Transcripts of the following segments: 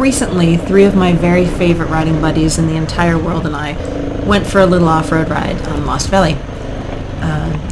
recently, 3 of my very favorite riding buddies in the entire world and I went for a little off-road ride on Lost Valley.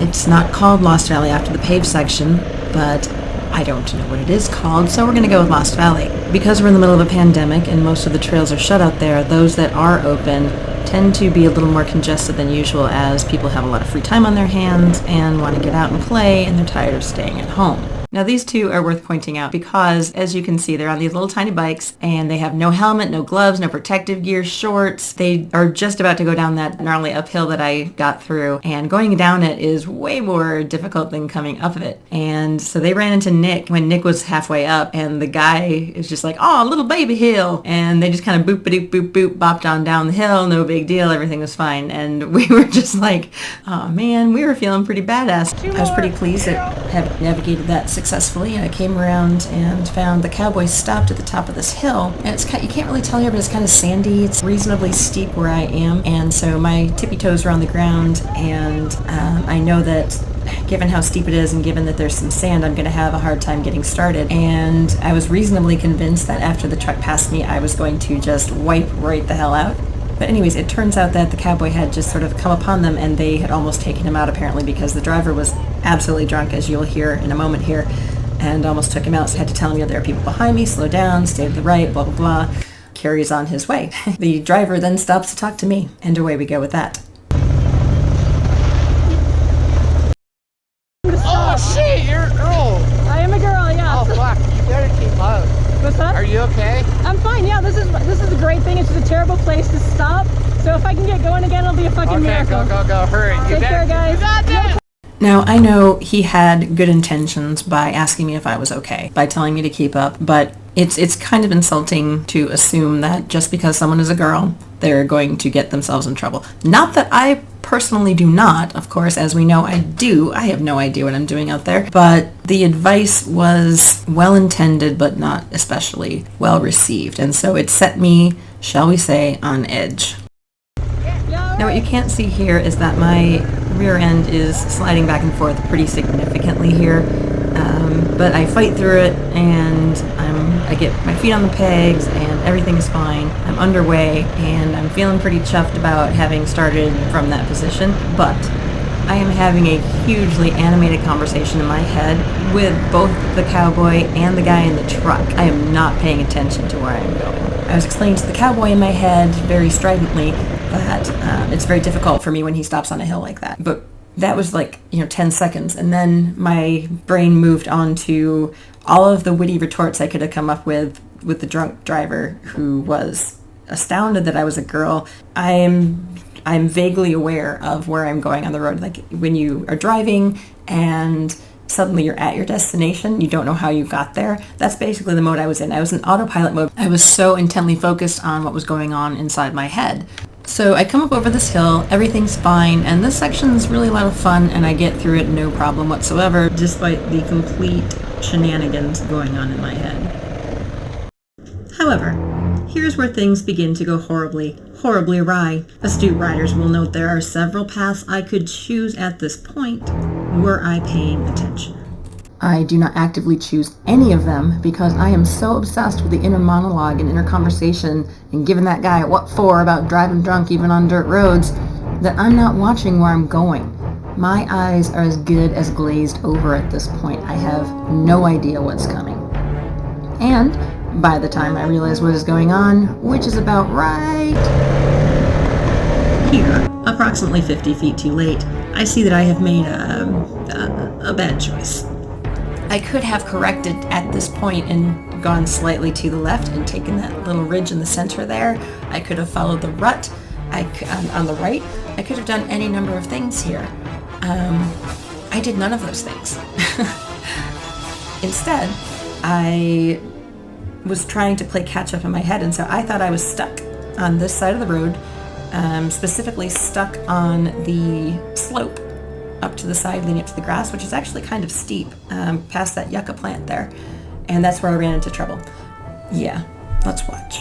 It's not called Lost Valley after the paved section, but I don't know what it is called, so we're going to go with Lost Valley. Because we're in the middle of a pandemic and most of the trails are shut out there, those that are open tend to be a little more congested than usual as people have a lot of free time on their hands and want to get out and play and they're tired of staying at home. Now these 2 are worth pointing out because, as you can see, they're on these little tiny bikes and they have no helmet, no gloves, no protective gear, shorts. They are just about to go down that gnarly uphill that I got through, and going down it is way more difficult than coming up it. And so they ran into Nick when Nick was halfway up, and the guy is just like, "Oh, little baby hill," and they just kind of boop-a-doop, boop-boop, bopped on down the hill, no big deal, everything was fine. And we were just like, oh man, we were feeling pretty badass. I was pretty pleased to have navigated that successfully. I came around and found the cowboy stopped at the top of this hill, and it's kind, you can't really tell here, but it's kind of sandy. It's reasonably steep where I am, and so my tippy toes are on the ground, and I know that given how steep it is and given that there's some sand, I'm going to have a hard time getting started. And I was reasonably convinced that after the truck passed me, I was going to just wipe right the hell out. But anyways, it turns out that the cowboy had just sort of come upon them and they had almost taken him out apparently, because the driver was absolutely drunk, as you'll hear in a moment here, and almost took him out. So I had to tell him, there are people behind me, slow down, stay to the right, blah, blah, blah. Carries on his way. The driver then stops to talk to me, and away we go with that. Oh shit, you're a girl. I am a girl, yeah. Oh fuck, you better keep up. What's that? Are you okay? I'm fine, yeah. This is a great thing. It's just a terrible place to stop. So if I can get going again, it'll be a fucking miracle. Okay, go, hurry. Take care, guys. You got this. Now, I know he had good intentions by asking me if I was okay, by telling me to keep up, but it's kind of insulting to assume that just because someone is a girl, they're going to get themselves in trouble. Not that I personally do not, of course, as we know I do. I have no idea what I'm doing out there, but the advice was well intended but not especially well received, and so it set me, shall we say, on edge. Now what you can't see here is that my rear end is sliding back and forth pretty significantly here, but I fight through it and I get my feet on the pegs and everything is fine. I'm underway and I'm feeling pretty chuffed about having started from that position, but I am having a hugely animated conversation in my head with both the cowboy and the guy in the truck. I am not paying attention to where I'm going. I was explaining to the cowboy in my head very stridently that it's very difficult for me when he stops on a hill like that. But that was like, 10 seconds. And then my brain moved on to all of the witty retorts I could have come up with the drunk driver who was astounded that I was a girl. I'm vaguely aware of where I'm going on the road. Like when you are driving and suddenly you're at your destination, you don't know how you got there. That's basically the mode I was in. I was in autopilot mode. I was so intently focused on what was going on inside my head. So I come up over this hill, everything's fine, and this section's really a lot of fun, and I get through it no problem whatsoever, despite the complete shenanigans going on in my head. However, here's where things begin to go horribly awry. Astute riders will note there are several paths I could choose at this point were I paying attention. I do not actively choose any of them because I am so obsessed with the inner monologue and inner conversation and giving that guy a what for about driving drunk even on dirt roads that I'm not watching where I'm going. My eyes are as good as glazed over at this point. I have no idea what's coming. And by the time I realize what is going on, which is about right here, approximately 50 feet too late, I see that I have made a bad choice. I could have corrected at this point and gone slightly to the left and taken that little ridge in the center there. I could have followed the rut on the right. I could have done any number of things here. I did none of those things. Instead, I was trying to play catch up in my head, and so I thought I was stuck on this side of the road, specifically stuck on the slope up to the side leading up to the grass, which is actually kind of steep, past that yucca plant there. And that's where I ran into trouble. Yeah, let's watch.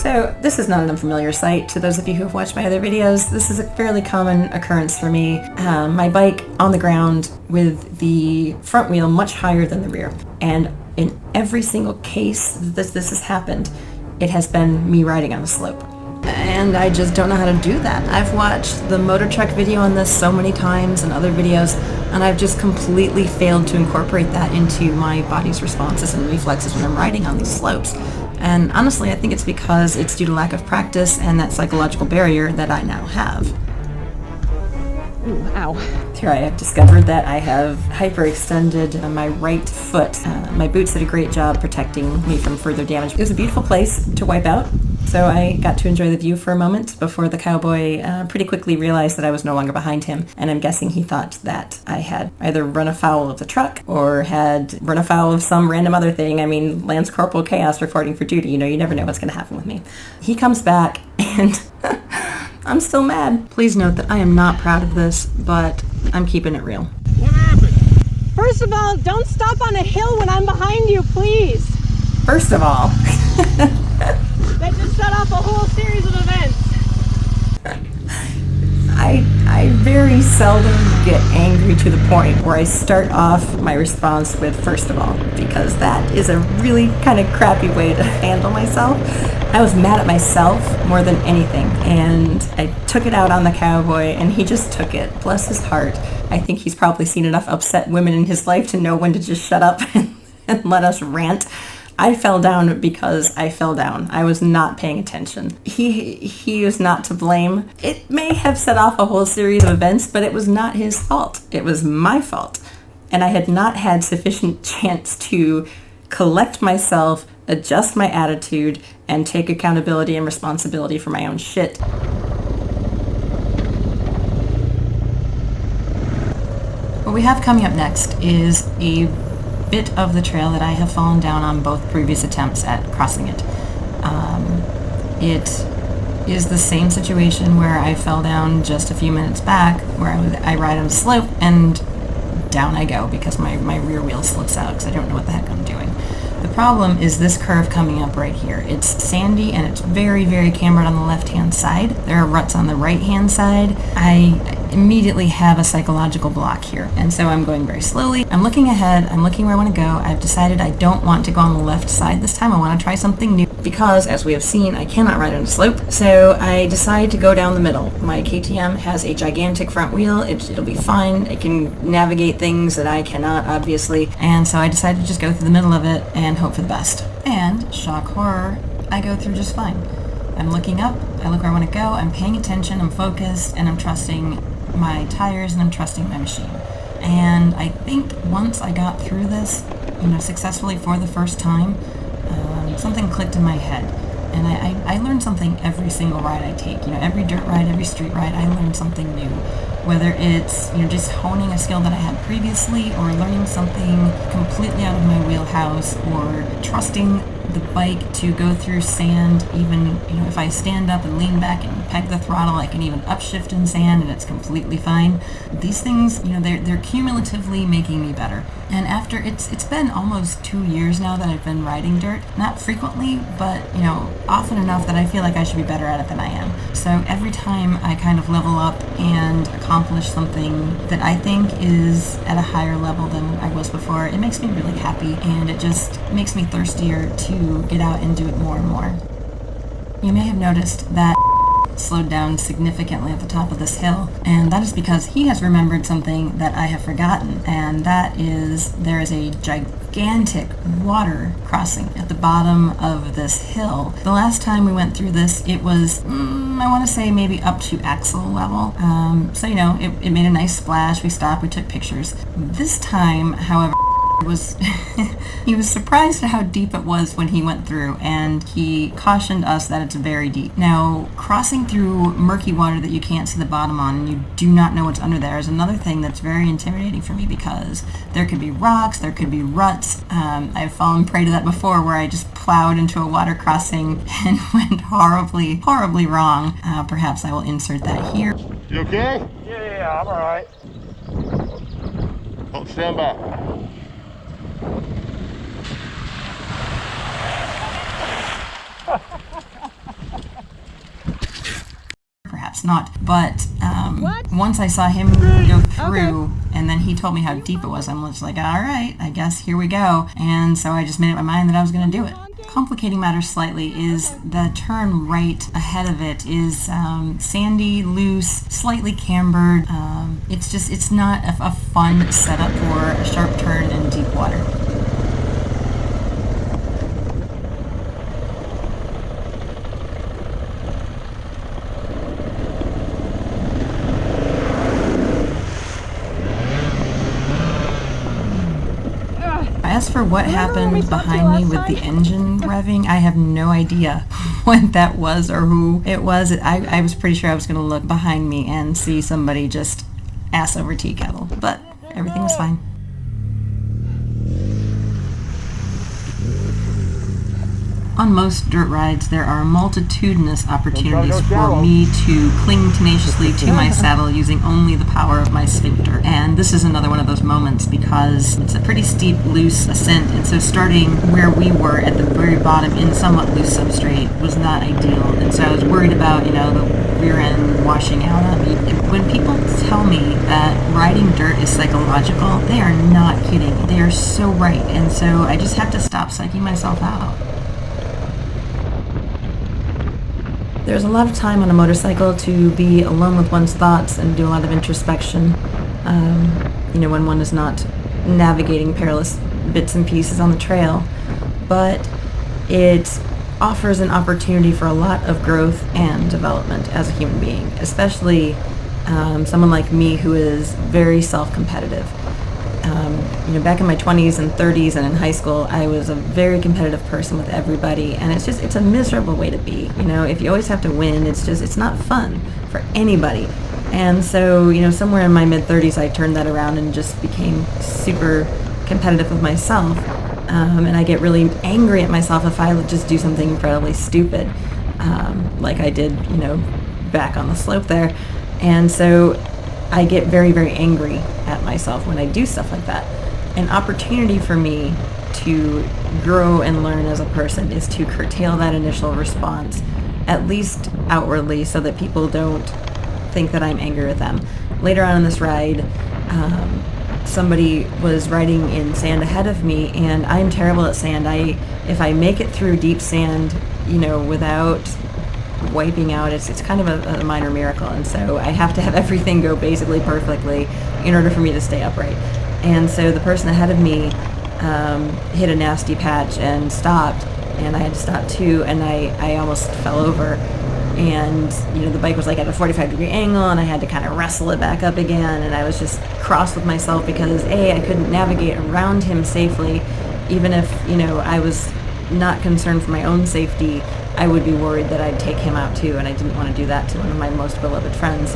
So this is not an unfamiliar sight to those of you who have watched my other videos. This is a fairly common occurrence for me. My bike on the ground with the front wheel much higher than the rear. And in every single case that this has happened, it has been me riding on a slope. And I just don't know how to do that. I've watched the motor truck video on this so many times and other videos, and I've just completely failed to incorporate that into my body's responses and reflexes when I'm riding on these slopes. And honestly, I think it's because it's due to lack of practice and that psychological barrier that I now have. Ooh, ow. Here I have discovered that I have hyperextended my right foot. My boots did a great job protecting me from further damage. It was a beautiful place to wipe out, so I got to enjoy the view for a moment before the cowboy pretty quickly realized that I was no longer behind him, and I'm guessing he thought that I had either run afoul of the truck or had run afoul of some random other thing. I mean, Lance Corporal Chaos reporting for duty. You know, you never know what's going to happen with me. He comes back and I'm still mad. Please note that I am not proud of this, but I'm keeping it real. What happened? First of all, don't stop on a hill when I'm behind you, please. First of all, That just set off a whole series of events. I very seldom get angry to the point where I start off my response with first of all, because that is a really kind of crappy way to handle myself. I was mad at myself more than anything, and I took it out on the cowboy, and he just took it. Bless his heart. I think he's probably seen enough upset women in his life to know when to just shut up and let us rant. I fell down because I fell down. I was not paying attention. He is not to blame. It may have set off a whole series of events, but it was not his fault. It was my fault. And I had not had sufficient chance to collect myself, adjust my attitude, and take accountability and responsibility for my own shit. What we have coming up next is a bit of the trail that I have fallen down on both previous attempts at crossing it. It is the same situation where I fell down just a few minutes back, where I ride on a slope and down I go because my rear wheel slips out because I don't know what the heck I'm doing. The problem is this curve coming up right here. It's sandy and it's very, very cambered on the left-hand side. There are ruts on the right-hand side. I immediately have a psychological block here, and so I'm going very slowly. I'm looking ahead. I'm looking where I want to go. I've decided I don't want to go on the left side this time. I want to try something new because, as we have seen, I cannot ride on a slope, so I decide to go down the middle. My KTM has a gigantic front wheel. It'll be fine. It can navigate things that I cannot, obviously, and so I decided to just go through the middle of it and hope for the best. And, shock horror, I go through just fine. I'm looking up, I look where I want to go, I'm paying attention, I'm focused, and I'm trusting my tires and I'm trusting my machine. And I think once I got through this, successfully for the first time, something clicked in my head. And I learned something every single ride I take. Every dirt ride, every street ride, I learn something new. Whether it's, just honing a skill that I had previously, or learning something completely out of my wheelhouse, or trusting the bike to go through sand. Even, if I stand up and lean back and peg the throttle, I can even upshift in sand and it's completely fine. These things, they're cumulatively making me better. And after, it's been almost 2 years now that I've been riding dirt. Not frequently, but, often enough that I feel like I should be better at it than I am. So every time I kind of level up and accomplish something that I think is at a higher level than I was before, it makes me really happy, and it just makes me thirstier to get out and do it more and more. You may have noticed that slowed down significantly at the top of this hill, and that is because he has remembered something that I have forgotten, and that is there is a gigantic water crossing at the bottom of this hill. The last time we went through this, it was, I want to say maybe up to axle level, so it made a nice splash. We stopped, we took pictures. This time, however, he was surprised at how deep it was when he went through, and he cautioned us that it's very deep. Now, crossing through murky water that you can't see the bottom on and you do not know what's under there is another thing that's very intimidating for me, because there could be rocks, there could be ruts. I've fallen prey to that before, where I just plowed into a water crossing and went horribly, horribly wrong. Perhaps I will insert that here. You okay? Yeah, I'm alright. Hold, stand by. it's not. But What? once I saw him go through, Okay. and then he told me how deep it was, I'm just like, all right, I guess here we go. And so I just made up my mind that I was going to do it. Complicating matters slightly is the turn right ahead of it is sandy, loose, slightly cambered. It's not a fun setup for a sharp turn in deep water. As for what happened behind me with the engine revving, I have no idea what that was or who it was. I was pretty sure I was going to look behind me and see somebody just ass over tea kettle, but everything was fine. On most dirt rides, there are multitudinous opportunities for me to cling tenaciously to my saddle using only the power of my sphincter. And this is another one of those moments because it's a pretty steep, loose ascent, and so starting where we were at the very bottom in somewhat loose substrate was not ideal. And so I was worried about, the rear end washing out on me. When people tell me that riding dirt is psychological, they are not kidding. They are so right. And so I just have to stop psyching myself out. There's a lot of time on a motorcycle to be alone with one's thoughts and do a lot of introspection, when one is not navigating perilous bits and pieces on the trail. But it offers an opportunity for a lot of growth and development as a human being, especially someone like me who is very self-competitive. Back in my 20s and 30s and in high school, I was a very competitive person with everybody, and it's a miserable way to be. If you always have to win, it's not fun for anybody. And so, somewhere in my mid-30s, I turned that around and just became super competitive with myself. And I get really angry at myself if I just do something incredibly stupid, like I did, back on the slope there. And so I get very, very angry at myself when I do stuff like that. An opportunity for me to grow and learn as a person is to curtail that initial response, at least outwardly, so that people don't think that I'm angry with them. Later on in this ride, somebody was riding in sand ahead of me, and I'm terrible at sand. If I make it through deep sand, without wiping out, it's kind of a minor miracle, and so I have to have everything go basically perfectly in order for me to stay upright. And so the person ahead of me hit a nasty patch and stopped, and I had to stop too, and I almost fell over. And the bike was like at a 45-degree angle, and I had to kind of wrestle it back up again, and I was just cross with myself because I couldn't navigate around him safely. Even if I was not concerned for my own safety, I would be worried that I'd take him out too, and I didn't want to do that to one of my most beloved friends.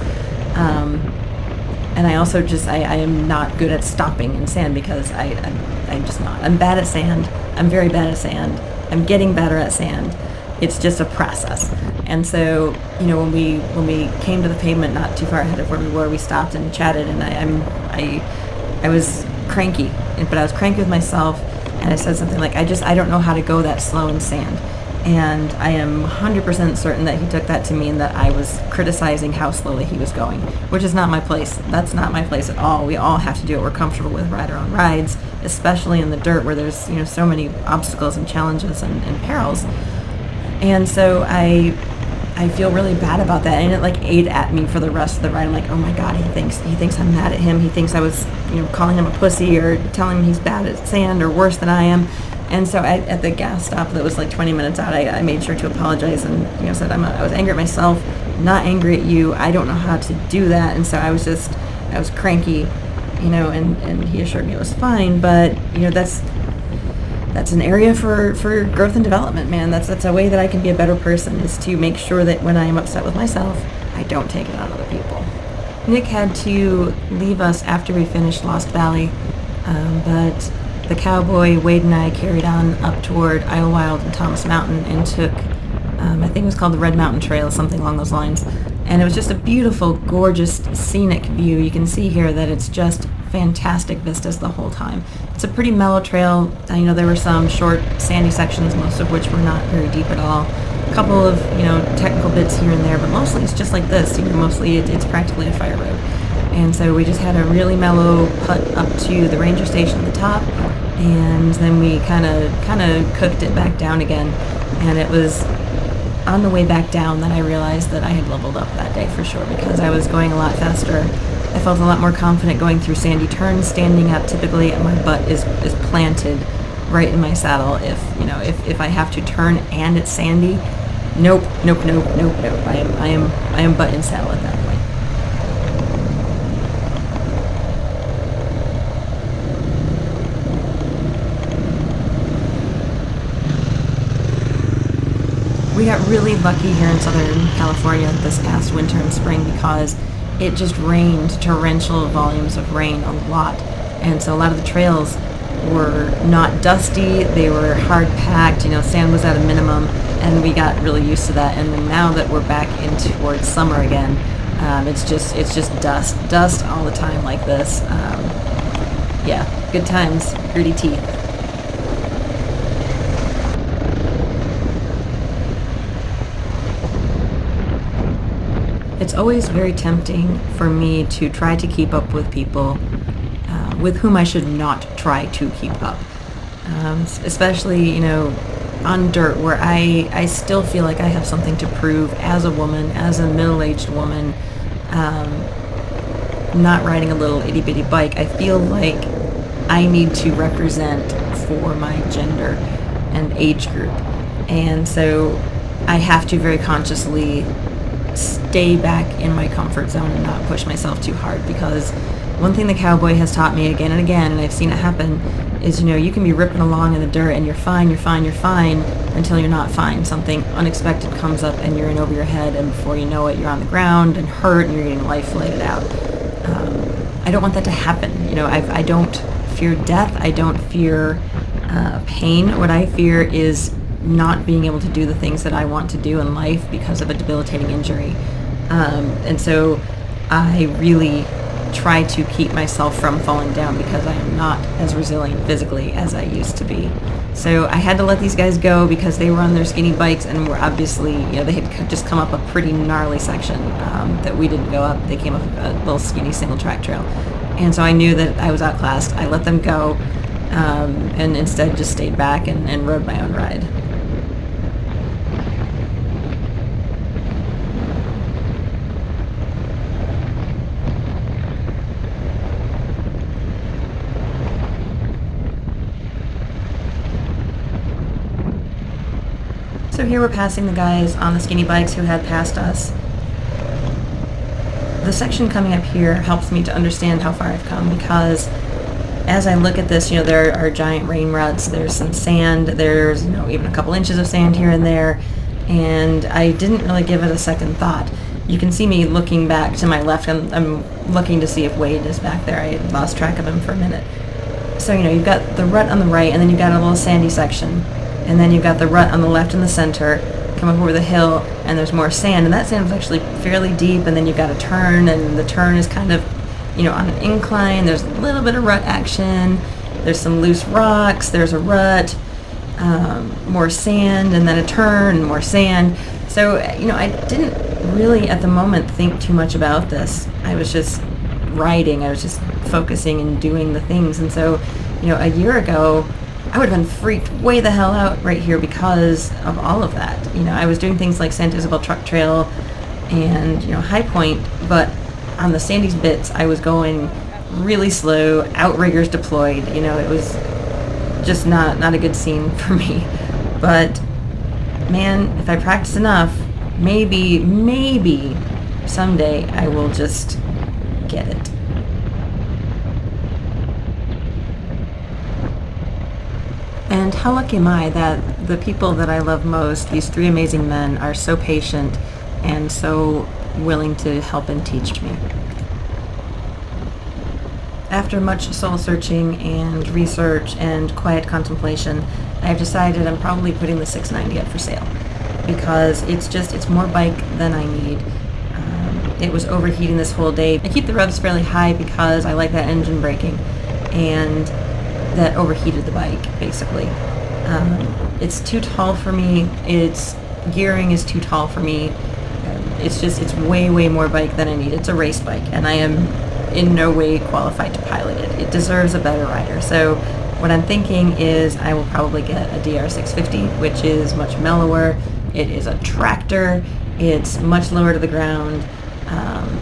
And I also I am not good at stopping in sand because I'm just not. I'm bad at sand. I'm very bad at sand. I'm getting better at sand. It's just a process. And so, when we came to the pavement not too far ahead of where we were, we stopped and chatted, and I was cranky, but I was cranky with myself, and I said something like, I don't know how to go that slow in sand. And I am 100% certain that he took that to mean that I was criticizing how slowly he was going, which is not my place. That's not my place at all. We all have to do what we're comfortable with, ride our own rides, especially in the dirt where there's so many obstacles and challenges and perils. And so I feel really bad about that, and it ate at me for the rest of the ride. I'm like, oh my God, he thinks I'm mad at him. He thinks I was calling him a pussy or telling him he's bad at sand or worse than I am. And so at the gas stop that was 20 minutes out, I made sure to apologize and said I was angry at myself, not angry at you. I don't know how to do that. And so I was cranky, and he assured me it was fine. But that's an area for growth and development, man. That's a way that I can be a better person, is to make sure that when I am upset with myself, I don't take it on other people. Nick had to leave us after we finished Lost Valley, but the cowboy, Wade, and I carried on up toward Idlewild and Thomas Mountain and took, I think it was called the Red Mountain Trail, something along those lines. And it was just a beautiful, gorgeous, scenic view. You can see here that it's just fantastic vistas the whole time. It's a pretty mellow trail. There were some short, sandy sections, most of which were not very deep at all. couple of, technical bits here and there, but mostly it's just like this. Mostly it's practically a fire road. And so we just had a really mellow putt up to the ranger station at the top, and then we kind of cooked it back down again. And it was on the way back down that I realized that I had leveled up that day for sure, because I was going a lot faster. I felt a lot more confident going through sandy turns, standing up. Typically, my butt is planted right in my saddle. If I have to turn and it's sandy, nope. I am butt in saddle at that point. We got really lucky here in Southern California this past winter and spring because it just rained torrential volumes of rain a lot. And so a lot of the trails were not dusty, they were hard packed, sand was at a minimum, and we got really used to that. And then now that we're back in towards summer again, it's just dust all the time like this. Yeah, good times, gritty teeth. It's always very tempting for me to try to keep up with people with whom I should not try to keep up. Especially, on dirt, where I still feel like I have something to prove as a woman, as a middle-aged woman, not riding a little itty-bitty bike. I feel like I need to represent for my gender and age group. And so I have to very consciously stay back in my comfort zone and not push myself too hard, because one thing the cowboy has taught me again and again, and I've seen it happen, is you can be ripping along in the dirt and you're fine until you're not fine. Something unexpected comes up and you're in over your head, and before you know it, you're on the ground and hurt and you're getting life flighted out. I don't want that to happen. I don't fear death. I don't fear pain. What I fear is not being able to do the things that I want to do in life because of a debilitating injury. And so I really try to keep myself from falling down, because I am not as resilient physically as I used to be. So I had to let these guys go because they were on their skinny bikes and were obviously, they had just come up a pretty gnarly section that we didn't go up. They came up a little skinny single track trail. And so I knew that I was outclassed. I let them go and instead just stayed back and rode my own ride. So here we're passing the guys on the skinny bikes who had passed us. The section coming up here helps me to understand how far I've come, because as I look at this, there are giant rain ruts, there's some sand, there's, even a couple inches of sand here and there, and I didn't really give it a second thought. You can see me looking back to my left. I'm looking to see if Wade is back there. I had lost track of him for a minute. So, you've got the rut on the right, and then you've got a little sandy section. And then you've got the rut on the left in the center, come up over the hill, and there's more sand. And that sand is actually fairly deep, and then you've got a turn, and the turn is kind of, on an incline. There's a little bit of rut action. There's some loose rocks. There's a rut, more sand, and then a turn, and more sand. So, I didn't really at the moment think too much about this. I was just riding. I was just focusing and doing the things. And so, a year ago, I would have been freaked way the hell out right here because of all of that. I was doing things like Santa Isabel Truck Trail and, High Point, but on the sandy bits, I was going really slow, outriggers deployed. It was just not a good scene for me. But, man, if I practice enough, maybe someday I will just get it. And how lucky am I that the people that I love most, these three amazing men, are so patient and so willing to help and teach me. After much soul-searching and research and quiet contemplation, I've decided I'm probably putting the 690 up for sale, because it's more bike than I need. It was overheating this whole day. I keep the revs fairly high because I like that engine braking, and that overheated the bike, basically. It's too tall for me. It's gearing is too tall for me. It's way more bike than I need. It's a race bike, and I am in no way qualified to pilot it. It deserves a better rider. So what I'm thinking is I will probably get a DR650, which is much mellower. It is a tractor. It's much lower to the ground.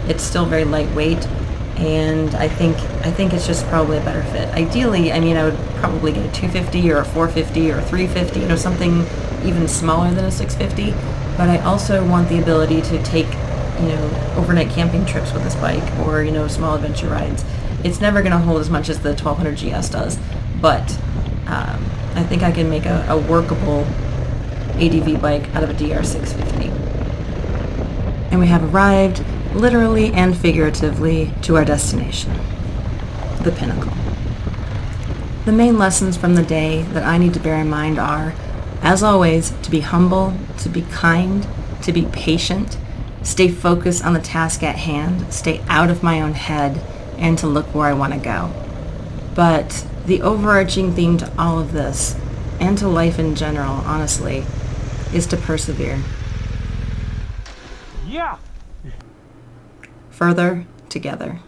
It's still very lightweight, and I think it's just probably a better fit. Ideally, I mean, I would probably get a 250 or a 450 or a 350, you know, something even smaller than a 650. But I also want the ability to take, you know, overnight camping trips with this bike, or, you know, small adventure rides. It's never going to hold as much as the 1200 GS does, but I think I can make a workable ADV bike out of a DR650. And we have arrived, literally and figuratively, to our destination, the pinnacle. The main lessons from the day that I need to bear in mind are, as always, to be humble, to be kind, to be patient, stay focused on the task at hand, stay out of my own head, and to look where I want to go. But the overarching theme to all of this, and to life in general, honestly, is to persevere. Yeah. Further together.